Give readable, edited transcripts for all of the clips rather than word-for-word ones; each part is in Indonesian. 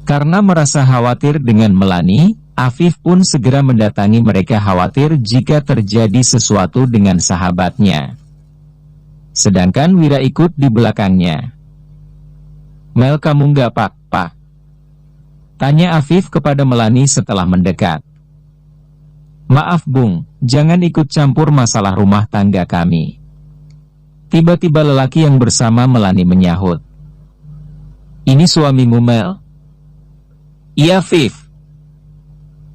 Karena merasa khawatir dengan Melani, Afif pun segera mendatangi mereka khawatir jika terjadi sesuatu dengan sahabatnya. Sedangkan Wira ikut di belakangnya. "Mel, kamu nggak apa-apa?" tanya Afif kepada Melani setelah mendekat. "Maaf Bung, jangan ikut campur masalah rumah tangga kami." Tiba-tiba lelaki yang bersama Melani menyahut. "Ini suamimu Mel?" "Iya Afif.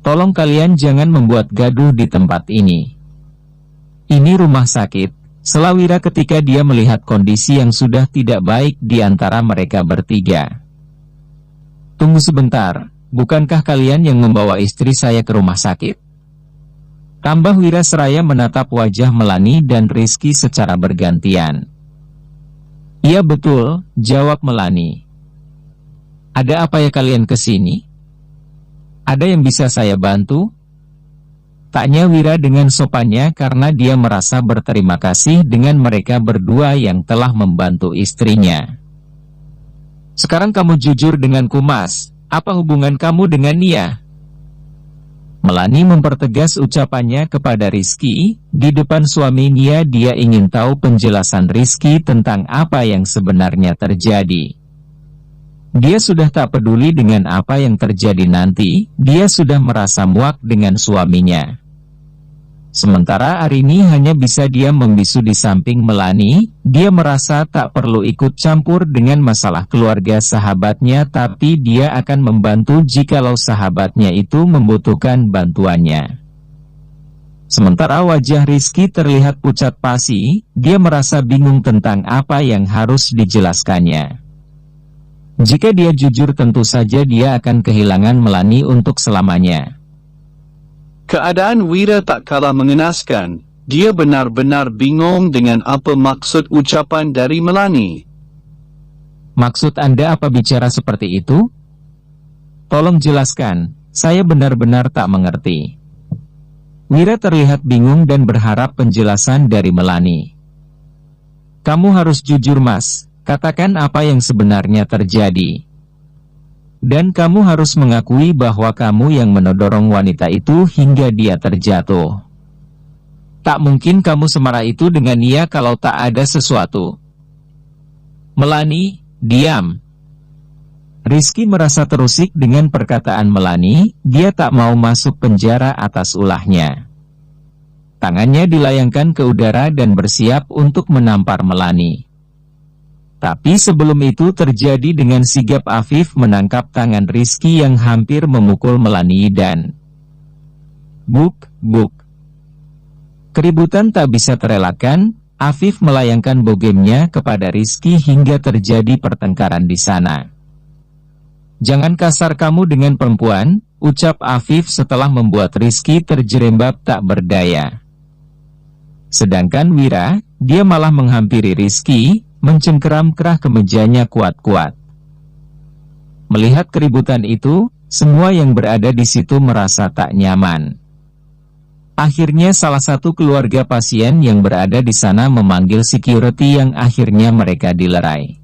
Tolong kalian jangan membuat gaduh di tempat ini. Ini rumah sakit," sela Wira ketika dia melihat kondisi yang sudah tidak baik di antara mereka bertiga. "Tunggu sebentar, bukankah kalian yang membawa istri saya ke rumah sakit?" tambah Wira seraya menatap wajah Melani dan Rizky secara bergantian. "Iya betul," jawab Melani. "Ada apa ya kalian ke sini? Ada yang bisa saya bantu?" tanya Wira dengan sopannya karena dia merasa berterima kasih dengan mereka berdua yang telah membantu istrinya. "Sekarang kamu jujur denganku Mas, apa hubungan kamu dengan Nia?" Melani mempertegas ucapannya kepada Rizky. Di depan suami Nia, dia ingin tahu penjelasan Rizky tentang apa yang sebenarnya terjadi. Dia sudah tak peduli dengan apa yang terjadi nanti, dia sudah merasa muak dengan suaminya. Sementara Arini hanya bisa diam membisu di samping Melani. Dia merasa tak perlu ikut campur dengan masalah keluarga sahabatnya, tapi dia akan membantu jikalau sahabatnya itu membutuhkan bantuannya. Sementara wajah Rizky terlihat pucat pasi, dia merasa bingung tentang apa yang harus dijelaskannya. Jika dia jujur tentu saja dia akan kehilangan Melani untuk selamanya. Keadaan Wira tak kalah mengenaskan. Dia benar-benar bingung dengan apa maksud ucapan dari Melani. "Maksud Anda apa bicara seperti itu? Tolong jelaskan, saya benar-benar tak mengerti." Wira terlihat bingung dan berharap penjelasan dari Melani. "Kamu harus jujur Mas. Katakan apa yang sebenarnya terjadi. Dan kamu harus mengakui bahwa kamu yang mendorong wanita itu hingga dia terjatuh. Tak mungkin kamu semarah itu dengan Nia kalau tak ada sesuatu." "Melani, diam." Rizky merasa terusik dengan perkataan Melani. Dia tak mau masuk penjara atas ulahnya. Tangannya dilayangkan ke udara dan bersiap untuk menampar Melani. Tapi sebelum itu terjadi dengan sigap Afif menangkap tangan Rizky yang hampir memukul Melani dan buk. Keributan tak bisa terelakkan, Afif melayangkan bogemnya kepada Rizky hingga terjadi pertengkaran di sana. "Jangan kasar kamu dengan perempuan," ucap Afif setelah membuat Rizky terjerembab tak berdaya. Sedangkan Wira, dia malah menghampiri Rizky, mencengkeram kerah kemejanya kuat-kuat. Melihat keributan itu, semua yang berada di situ merasa tak nyaman. Akhirnya salah satu keluarga pasien yang berada di sana memanggil security yang akhirnya mereka dilerai.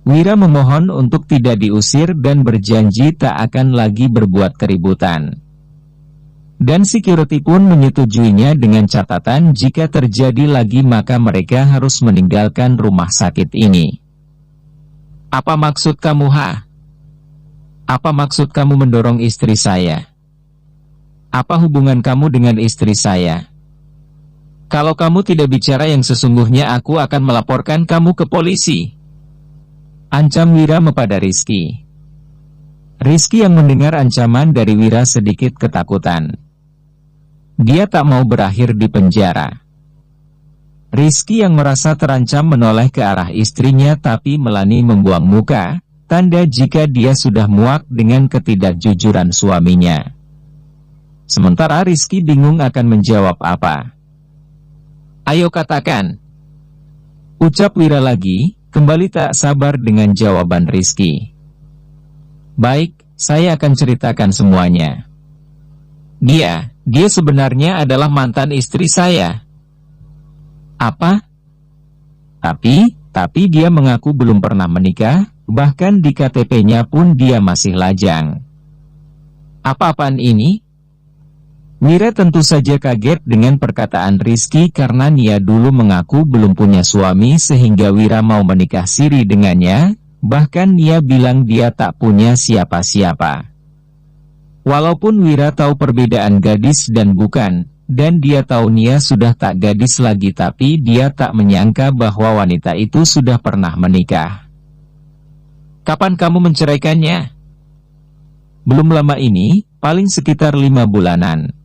Wira memohon untuk tidak diusir dan berjanji tak akan lagi berbuat keributan. Dan security pun menyetujuinya dengan catatan jika terjadi lagi maka mereka harus meninggalkan rumah sakit ini. "Apa maksud kamu Apa maksud kamu mendorong istri saya? Apa hubungan kamu dengan istri saya? Kalau kamu tidak bicara yang sesungguhnya aku akan melaporkan kamu ke polisi," ancam Wira kepada Rizky. Rizky yang mendengar ancaman dari Wira sedikit ketakutan. Dia tak mau berakhir di penjara. Rizky yang merasa terancam menoleh ke arah istrinya tapi Melani membuang muka, tanda jika dia sudah muak dengan ketidakjujuran suaminya. Sementara Rizky bingung akan menjawab apa. "Ayo katakan," ucap Wira lagi. Kembali tak sabar dengan jawaban Rizky. Baik, saya akan ceritakan semuanya. Dia sebenarnya adalah mantan istri saya. Apa? Tapi dia mengaku belum pernah menikah, bahkan di KTP-nya pun dia masih lajang. Apa-apaan ini? Wira tentu saja kaget dengan perkataan Rizky karena Nia dulu mengaku belum punya suami sehingga Wira mau menikah siri dengannya, bahkan Nia bilang dia tak punya siapa-siapa. Walaupun Wira tahu perbedaan gadis dan bukan, dan dia tahu Nia sudah tak gadis lagi, tapi dia tak menyangka bahwa wanita itu sudah pernah menikah. Kapan kamu menceraikannya? Belum lama ini, paling sekitar 5 bulanan.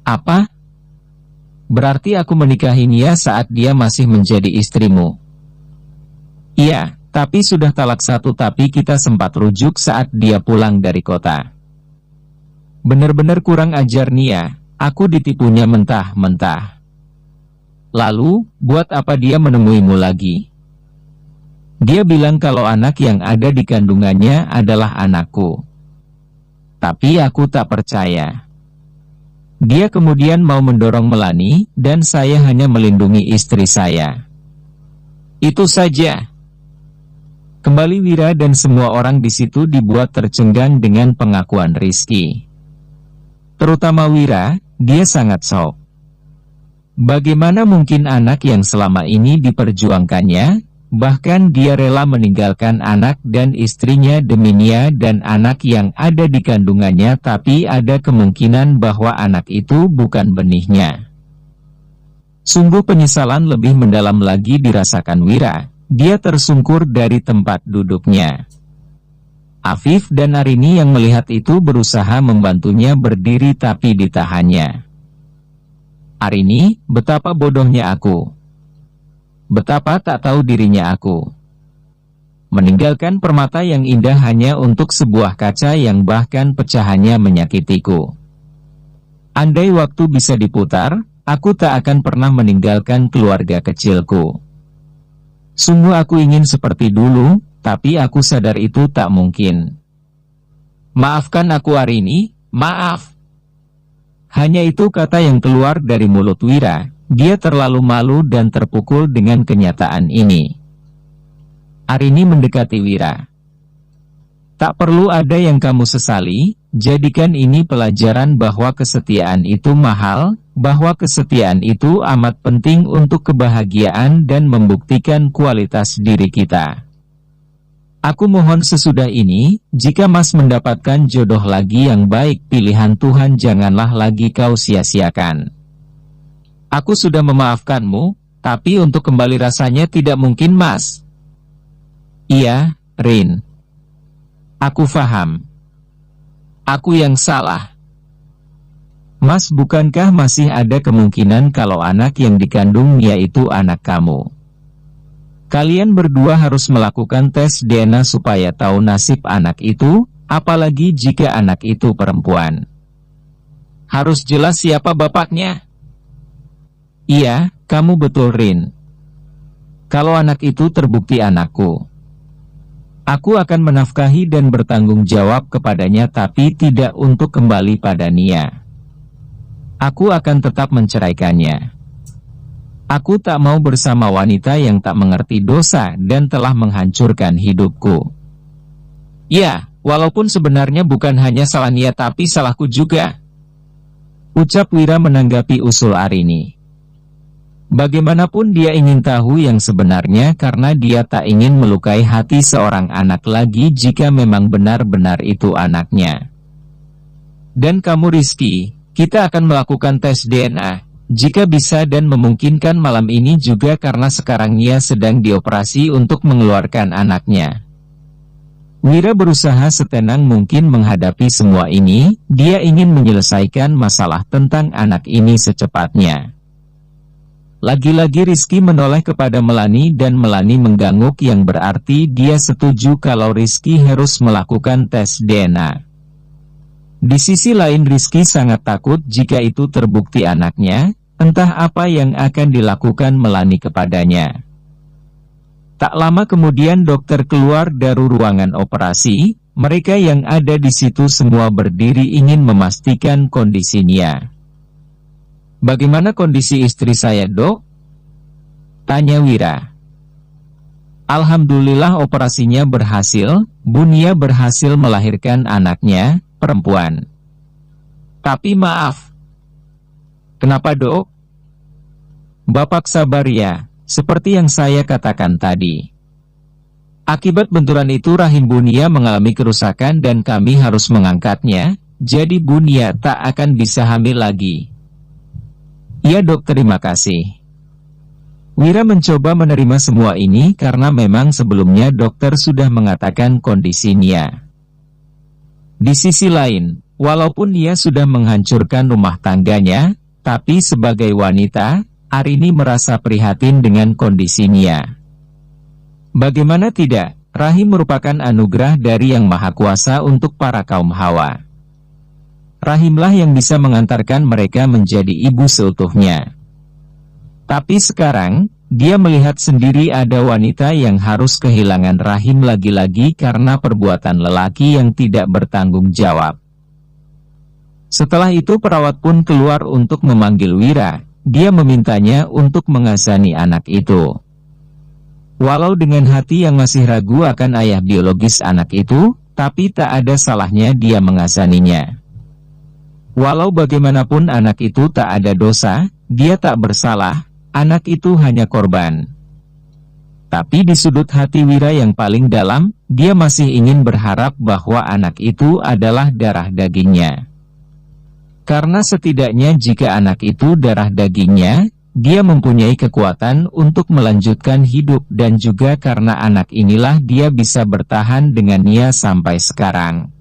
Apa? Berarti aku menikahi Nia saat dia masih menjadi istrimu? Iya, tapi sudah talak 1, tapi kita sempat rujuk saat dia pulang dari kota. Benar-benar kurang ajar Nia, aku ditipunya mentah-mentah. Lalu, buat apa dia menemuimu lagi? Dia bilang kalau anak yang ada di kandungannya adalah anakku. Tapi aku tak percaya. Dia kemudian mau mendorong Melani, dan saya hanya melindungi istri saya. Itu saja. Kembali Wira dan semua orang di situ dibuat tercengang dengan pengakuan Rizky. Terutama Wira, dia sangat shock. Bagaimana mungkin anak yang selama ini diperjuangkannya, bahkan dia rela meninggalkan anak dan istrinya demi Nia dan anak yang ada di kandungannya, tapi ada kemungkinan bahwa anak itu bukan benihnya. Sungguh penyesalan lebih mendalam lagi dirasakan Wira, dia tersungkur dari tempat duduknya. Afif dan Arini yang melihat itu berusaha membantunya berdiri tapi ditahannya. Arini, betapa bodohnya aku. Betapa tak tahu dirinya aku. Meninggalkan permata yang indah hanya untuk sebuah kaca yang bahkan pecahannya menyakitiku. Andai waktu bisa diputar, aku tak akan pernah meninggalkan keluarga kecilku. Sungguh aku ingin seperti dulu, tapi aku sadar itu tak mungkin. Maafkan aku Arini, maaf. Hanya itu kata yang keluar dari mulut Wira. Dia terlalu malu dan terpukul dengan kenyataan ini. Arini mendekati Wira. Tak perlu ada yang kamu sesali, jadikan ini pelajaran bahwa kesetiaan itu mahal, bahwa kesetiaan itu amat penting untuk kebahagiaan dan membuktikan kualitas diri kita. Aku mohon sesudah ini, jika Mas mendapatkan jodoh lagi yang baik, pilihan Tuhan janganlah lagi kau sia-siakan. Aku sudah memaafkanmu, tapi untuk kembali rasanya tidak mungkin Mas. Iya, Rin. Aku faham. Aku yang salah. Mas, bukankah masih ada kemungkinan kalau anak yang dikandung Nia itu anak kamu? Kalian berdua harus melakukan tes DNA supaya tahu nasib anak itu, apalagi jika anak itu perempuan. Harus jelas siapa bapaknya. Iya, kamu betul Rin. Kalau anak itu terbukti anakku, aku akan menafkahi dan bertanggung jawab kepadanya, tapi tidak untuk kembali pada Nia. Aku akan tetap menceraikannya. Aku tak mau bersama wanita yang tak mengerti dosa dan telah menghancurkan hidupku. Ya, walaupun sebenarnya bukan hanya salah Nia tapi salahku juga, ucap Wira menanggapi usul Arini. Bagaimanapun dia ingin tahu yang sebenarnya karena dia tak ingin melukai hati seorang anak lagi jika memang benar-benar itu anaknya. Dan kamu Rizky, kita akan melakukan tes DNA. Jika bisa dan memungkinkan malam ini juga karena sekarang Nia sedang dioperasi untuk mengeluarkan anaknya. Wira berusaha setenang mungkin menghadapi semua ini, dia ingin menyelesaikan masalah tentang anak ini secepatnya. Lagi-lagi Rizky menoleh kepada Melani dan Melani mengangguk yang berarti dia setuju kalau Rizky harus melakukan tes DNA. Di sisi lain Rizky sangat takut jika itu terbukti anaknya, entah apa yang akan dilakukan Melani kepadanya. Tak lama kemudian dokter keluar dari ruangan operasi. Mereka yang ada di situ semua berdiri ingin memastikan kondisi Nia. "Bagaimana kondisi istri saya, Dok?" tanya Wira. "Alhamdulillah operasinya berhasil, Bu Nia berhasil melahirkan anaknya, perempuan. Tapi maaf." "Kenapa, Dok?" "Bapak sabar ya, seperti yang saya katakan tadi. Akibat benturan itu rahim Bu Nia mengalami kerusakan dan kami harus mengangkatnya, jadi Bu Nia tak akan bisa hamil lagi." "Iya Dok, terima kasih." Wira mencoba menerima semua ini karena memang sebelumnya dokter sudah mengatakan kondisi Nia. Di sisi lain, walaupun Nia sudah menghancurkan rumah tangganya, tapi sebagai wanita, Arini merasa prihatin dengan kondisi Nia. Bagaimana tidak, rahim merupakan anugerah dari Yang Maha Kuasa untuk para kaum Hawa. Rahimlah yang bisa mengantarkan mereka menjadi ibu seutuhnya. Tapi sekarang, dia melihat sendiri ada wanita yang harus kehilangan rahim lagi-lagi karena perbuatan lelaki yang tidak bertanggung jawab. Setelah itu perawat pun keluar untuk memanggil Wira. Dia memintanya untuk mengazani anak itu. Walau dengan hati yang masih ragu akan ayah biologis anak itu, tapi tak ada salahnya dia mengazaninya. Walau bagaimanapun anak itu tak ada dosa, dia tak bersalah, anak itu hanya korban. Tapi di sudut hati Wira yang paling dalam, dia masih ingin berharap bahwa anak itu adalah darah dagingnya. Karena setidaknya jika anak itu darah dagingnya, dia mempunyai kekuatan untuk melanjutkan hidup dan juga karena anak inilah dia bisa bertahan dengan Nia sampai sekarang.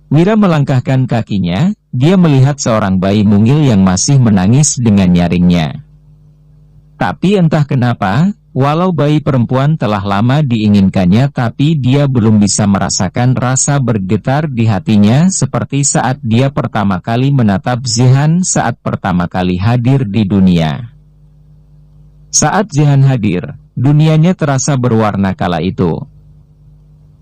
Wira melangkahkan kakinya, dia melihat seorang bayi mungil yang masih menangis dengan nyaringnya. Tapi entah kenapa, walau bayi perempuan telah lama diinginkannya tapi dia belum bisa merasakan rasa bergetar di hatinya seperti saat dia pertama kali menatap Zihan saat pertama kali hadir di dunia. Saat Zihan hadir, dunianya terasa berwarna kala itu.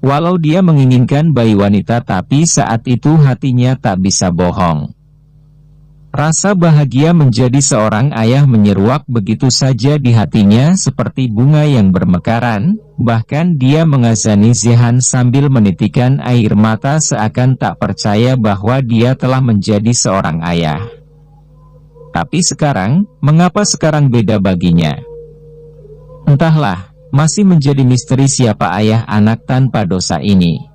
Walau dia menginginkan bayi wanita tapi saat itu hatinya tak bisa bohong. Rasa bahagia menjadi seorang ayah menyeruak begitu saja di hatinya seperti bunga yang bermekaran, bahkan dia mengazani Zihan sambil menitikan air mata seakan tak percaya bahwa dia telah menjadi seorang ayah. Tapi sekarang, mengapa sekarang beda baginya? Entahlah, masih menjadi misteri siapa ayah anak tanpa dosa ini.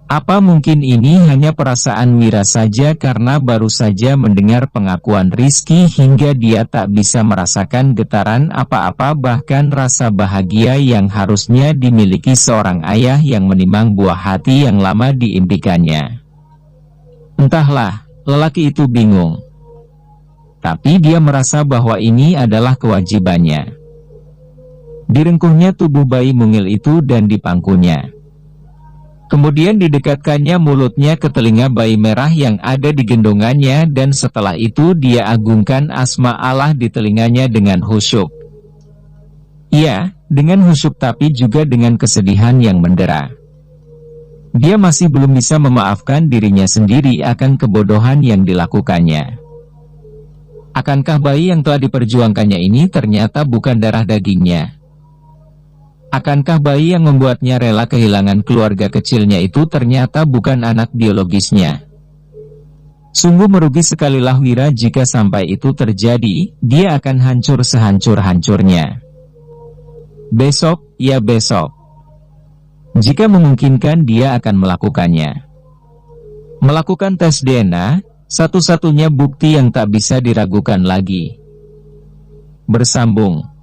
Apa mungkin ini hanya perasaan Wira saja karena baru saja mendengar pengakuan Rizky hingga dia tak bisa merasakan getaran apa-apa bahkan rasa bahagia yang harusnya dimiliki seorang ayah yang menimang buah hati yang lama diimpikannya. Entahlah, lelaki itu bingung. Tapi dia merasa bahwa ini adalah kewajibannya. Direngkuhnya tubuh bayi mungil itu dan dipangkunya. Kemudian didekatkannya mulutnya ke telinga bayi merah yang ada di gendongannya dan setelah itu dia agungkan asma Allah di telinganya dengan khusyuk. Iya, dengan khusyuk tapi juga dengan kesedihan yang mendera. Dia masih belum bisa memaafkan dirinya sendiri akan kebodohan yang dilakukannya. Akankah bayi yang telah diperjuangkannya ini ternyata bukan darah dagingnya? Akankah bayi yang membuatnya rela kehilangan keluarga kecilnya itu ternyata bukan anak biologisnya? Sungguh merugi sekalilah Wira jika sampai itu terjadi, dia akan hancur sehancur-hancurnya. Besok, ya besok. Jika memungkinkan dia akan melakukannya. Melakukan tes DNA, satu-satunya bukti yang tak bisa diragukan lagi. Bersambung.